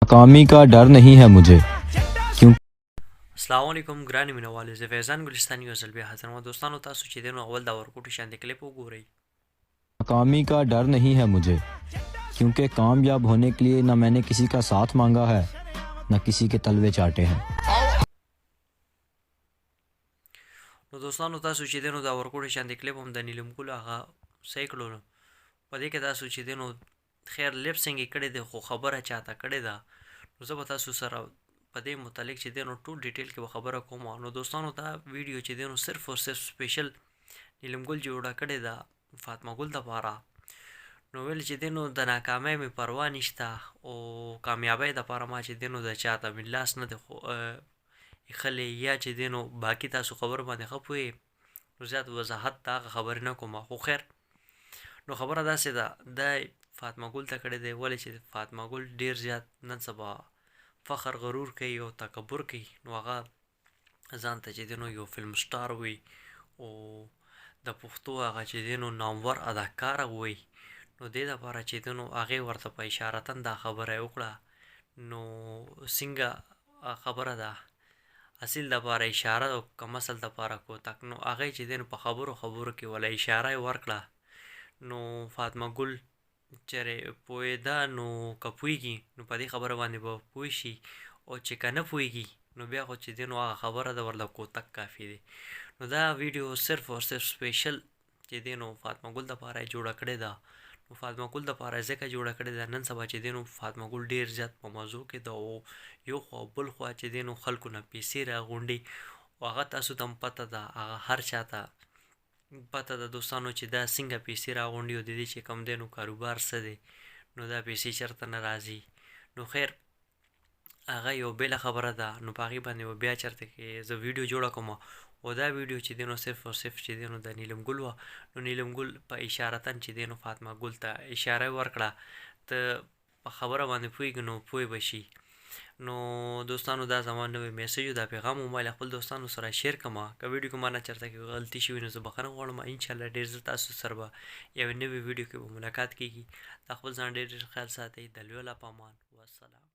नाकामी का डर नहीं है मुझे क्यों अस्सलाम वालेकुम ګرانې مینوالو زه فیضان ګلستاني یو ځل بیا حاضر یم دوستانو تاسو چې دی نو اول دا ورکوټو شاندې کلیپ وګورئ नाकामी का डर नहीं है मुझे क्योंकि कामयाब होने के लिए न मैंने किसी का साथ मांगा है न किसी के तलवे चाटे हैं। نو دوستانو تاسو چې دی نو دا ورکوټو شاندې کلیپ هم د نیلم ګل هغه صحیح کړو نو په دې کې تاسو چې دی نو خیر لپ سنګ یې کړې دی خو خبره چاته کړې ده نو زه به تاسو سره په دې متعلق چې دی نو ټول ډیټیل کې به خبره کوم نو دوستانو دا ویډیو چې دی نو صرف او صرف سپیشل نیلم ګل جوړه کړې ده فاطمه ګل دپاره نو ویل چې دی نو د ناکامۍ مې پروا نشته او کامیابۍ دپاره ما چې دی نو د چاته مې لاس نه دی ایښلی یا چې دی نو باقي تاسو خبرو باندې ښه پوهې نو زیات وضاحت د هغه خبرې نه کوم خو خیر نو خبره داسې ده دا فاطمه ګل ته کړی دی ولې چې فاطمه ګل ډېر زیات نن سبا فخر غرور کوي او تکبر کوي نو هغه ځان ته چې دی نو یو فلم سټار وي او د پښتو هغه چې دی نو نامور اداکاره وي نو دې دپاره چې دی نو هغې ورته په اشارتن دا خبره یې وکړه نو څنګه خبره ده اصل دپاره اشاره او که مثل دپاره کوتک نو هغې چې دی نو په خبرو کې وله اشاره یې ورکړه نو فاطمه ګل چېرې پوهېده نو که پوهېږي نو په دې خبره باندې به پوه شي او چې که نه پوهېږي نو بیا خو چې دی نو هغه خبره ده ورله کوتک کافي دی نو دا ویډیو صرف او صرف سپیشل چې دی نو فاطمه ګل دپاره یې جوړه کړې ده نو فاطمه ګل دپاره یې ځکه جوړه کړې ده نن سبا چې دی نو فاطمه ګل ډېر زیات په مزو کې ده او یو خوا بل خوا چې دی نو خلکو نه پیسې راغونډي او هغه تاسو ته هم پته ده هغه هر چا ته پته ده دوستانو چې دا څنګه پیسې راغونډي او د دې چې کوم دی نو کاروبار څه دی نو دا پیسې چېرته نه راځي نو خیر هغه یو بېله خبره ده نو په هغې باندې به بیا چېرته کې زه ویډیو جوړه کوم او دا ویډیو چې دی نو صرف او صرف چې دی نو د نیلم ګل وه نو نیلم ګل په اشارتن چې دی نو فاطمه ګل ته اشاره ورکړه ته په خبره باندې پوهېږي نو پوه به شي نو دوستانو دا زما نوی میسیج دا پیغام موبایل خپل دوستانو سره شیر کړه که ویډیو کې ما نه چېرته کې غلطي شوي نو زه بخښنه غواړم انشاءالله ډېر زر تاسو سره به یوې نوې ویډیو کې به ملاقات کېږي دا خپل ځان ډېر ډېر خیال ساتئ د لوی الله په امان والسلام.